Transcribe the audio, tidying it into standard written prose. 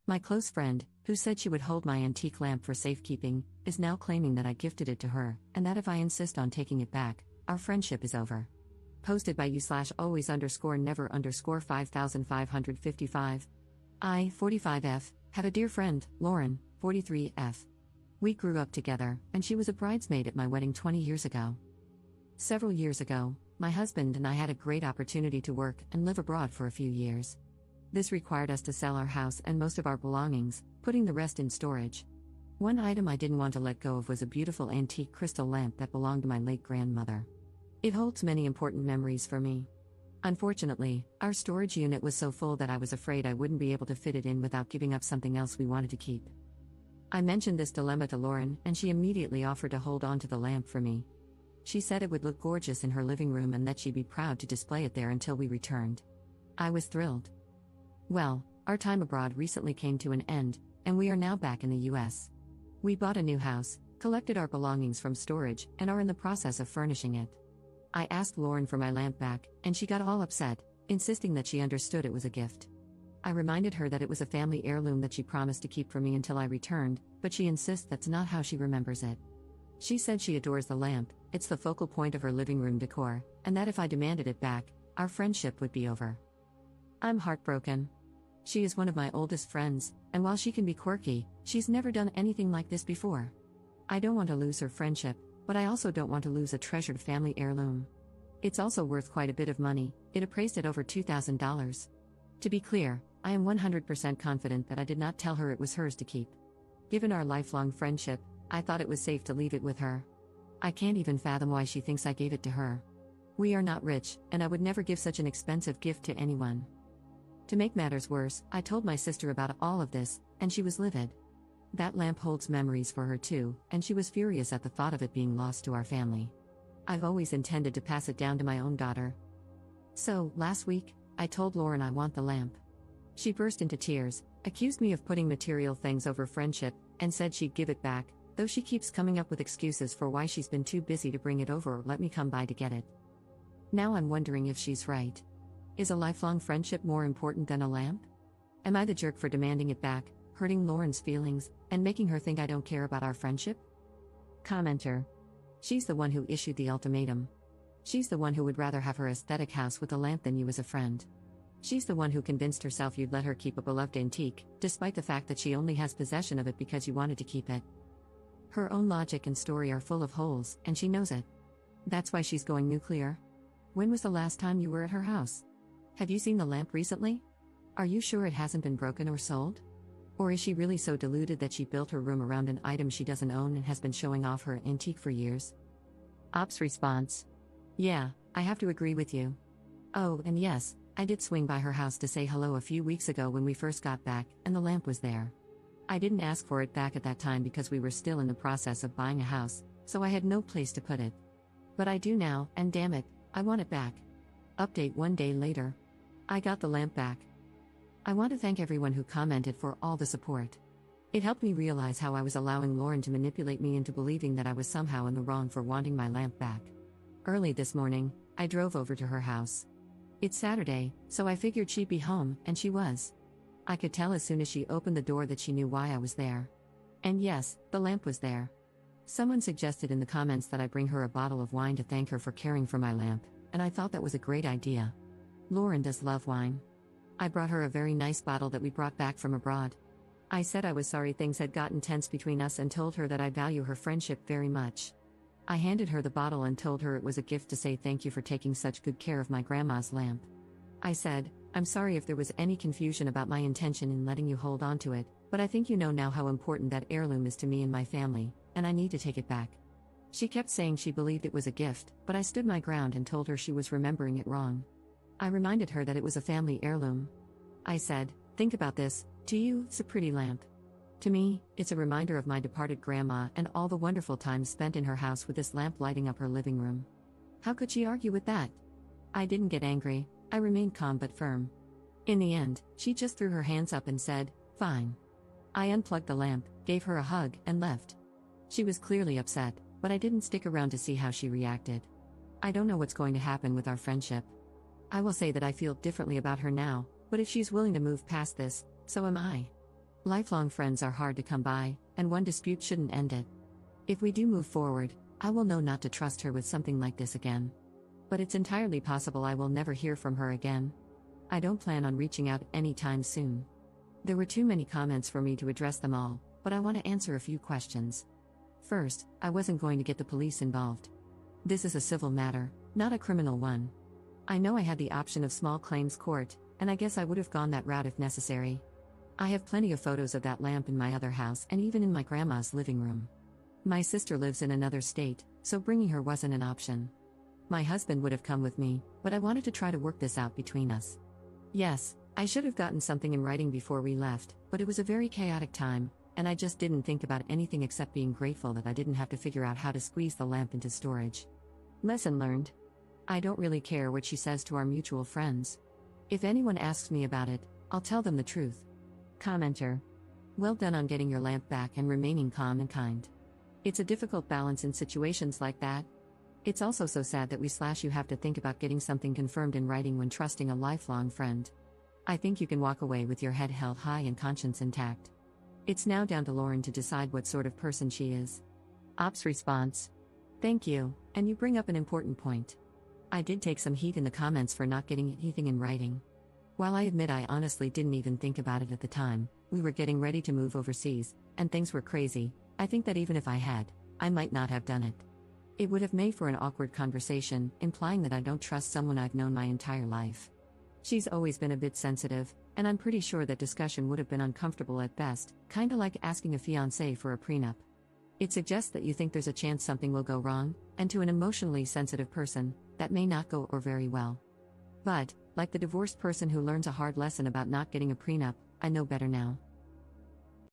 My close friend, who said she would hold my antique lamp for safekeeping, is now claiming that I gifted it to her, and that if I insist on taking it back, our friendship is over. Posted by you/always_never_5555. I, 45F, have a dear friend, Lauren, 43F. We grew up together, and she was a bridesmaid at my wedding 20 years ago. Several years ago, my husband and I had a great opportunity to work and live abroad for a few years. This required us to sell our house and most of our belongings, putting the rest in storage. One item I didn't want to let go of was a beautiful antique crystal lamp that belonged to my late grandmother. It holds many important memories for me. Unfortunately, our storage unit was so full that I was afraid I wouldn't be able to fit it in without giving up something else we wanted to keep. I mentioned this dilemma to Lauren, and she immediately offered to hold on to the lamp for me. She said it would look gorgeous in her living room and that she'd be proud to display it there until we returned. I was thrilled. Well, our time abroad recently came to an end, and we are now back in the US. We bought a new house, collected our belongings from storage, and are in the process of furnishing it. I asked Lauren for my lamp back, and she got all upset, insisting that she understood it was a gift. I reminded her that it was a family heirloom that she promised to keep for me until I returned, but she insists that's not how she remembers it. She said she adores the lamp, it's the focal point of her living room decor, and that if I demanded it back, our friendship would be over. I'm heartbroken. She is one of my oldest friends, and while she can be quirky, she's never done anything like this before. I don't want to lose her friendship, but I also don't want to lose a treasured family heirloom. It's also worth quite a bit of money, it appraised at over $2,000. To be clear, I am 100% confident that I did not tell her it was hers to keep. Given our lifelong friendship, I thought it was safe to leave it with her. I can't even fathom why she thinks I gave it to her. We are not rich, and I would never give such an expensive gift to anyone. To make matters worse, I told my sister about all of this, and she was livid. That lamp holds memories for her too, and she was furious at the thought of it being lost to our family. I've always intended to pass it down to my own daughter. So, last week, I told Lauren I want the lamp. She burst into tears, accused me of putting material things over friendship, and said she'd give it back, though she keeps coming up with excuses for why she's been too busy to bring it over or let me come by to get it. Now I'm wondering if she's right. Is a lifelong friendship more important than a lamp? Am I the jerk for demanding it back, hurting Lauren's feelings, and making her think I don't care about our friendship? Commenter. She's the one who issued the ultimatum. She's the one who would rather have her aesthetic house with a lamp than you as a friend. She's the one who convinced herself you'd let her keep a beloved antique, despite the fact that she only has possession of it because you wanted to keep it. Her own logic and story are full of holes, and she knows it. That's why she's going nuclear. When was the last time you were at her house? Have you seen the lamp recently? Are you sure it hasn't been broken or sold? Or is she really so deluded that she built her room around an item she doesn't own and has been showing off her antique for years? Ops response. Yeah, I have to agree with you. Oh, and yes, I did swing by her house to say hello a few weeks ago when we first got back, and the lamp was there. I didn't ask for it back at that time because we were still in the process of buying a house, so I had no place to put it. But I do now, and damn it, I want it back. Update 1 day later. I got the lamp back. I want to thank everyone who commented for all the support. It helped me realize how I was allowing Lauren to manipulate me into believing that I was somehow in the wrong for wanting my lamp back. Early this morning, I drove over to her house. It's Saturday, so I figured she'd be home, and she was. I could tell as soon as she opened the door that she knew why I was there. And yes, the lamp was there. Someone suggested in the comments that I bring her a bottle of wine to thank her for caring for my lamp, and I thought that was a great idea. Lauren does love wine. I brought her a very nice bottle that we brought back from abroad. I said I was sorry things had gotten tense between us and told her that I value her friendship very much. I handed her the bottle and told her it was a gift to say thank you for taking such good care of my grandma's lamp. I said, I'm sorry if there was any confusion about my intention in letting you hold on to it, but I think you know now how important that heirloom is to me and my family, and I need to take it back. She kept saying she believed it was a gift, but I stood my ground and told her she was remembering it wrong. I reminded her that it was a family heirloom. I said, think about this, to you, it's a pretty lamp. To me, it's a reminder of my departed grandma and all the wonderful times spent in her house with this lamp lighting up her living room. How could she argue with that? I didn't get angry, I remained calm but firm. In the end, she just threw her hands up and said, fine. I unplugged the lamp, gave her a hug, and left. She was clearly upset, but I didn't stick around to see how she reacted. I don't know what's going to happen with our friendship. I will say that I feel differently about her now, but if she's willing to move past this, so am I. Lifelong friends are hard to come by, and one dispute shouldn't end it. If we do move forward, I will know not to trust her with something like this again. But it's entirely possible I will never hear from her again. I don't plan on reaching out anytime soon. There were too many comments for me to address them all, but I want to answer a few questions. First, I wasn't going to get the police involved. This is a civil matter, not a criminal one. I know I had the option of small claims court, and I guess I would have gone that route if necessary. I have plenty of photos of that lamp in my other house and even in my grandma's living room. My sister lives in another state, so bringing her wasn't an option. My husband would have come with me, but I wanted to try to work this out between us. Yes, I should have gotten something in writing before we left, but it was a very chaotic time, and I just didn't think about anything except being grateful that I didn't have to figure out how to squeeze the lamp into storage. Lesson learned. I don't really care what she says to our mutual friends. If anyone asks me about it, I'll tell them the truth. Commenter. Well done on getting your lamp back and remaining calm and kind. It's a difficult balance in situations like that. It's also so sad that you have to think about getting something confirmed in writing when trusting a lifelong friend. I think you can walk away with your head held high and conscience intact. It's now down to Lauren to decide what sort of person she is. Ops response. Thank you, and you bring up an important point. I did take some heat in the comments for not getting anything in writing. While I admit I honestly didn't even think about it at the time, we were getting ready to move overseas, and things were crazy. I think that even if I had, I might not have done it. It would have made for an awkward conversation, implying that I don't trust someone I've known my entire life. She's always been a bit sensitive, and I'm pretty sure that discussion would have been uncomfortable at best, kinda like asking a fiancé for a prenup. It suggests that you think there's a chance something will go wrong, and to an emotionally sensitive person, that may not go or very well. But, like the divorced person who learns a hard lesson about not getting a prenup, I know better now.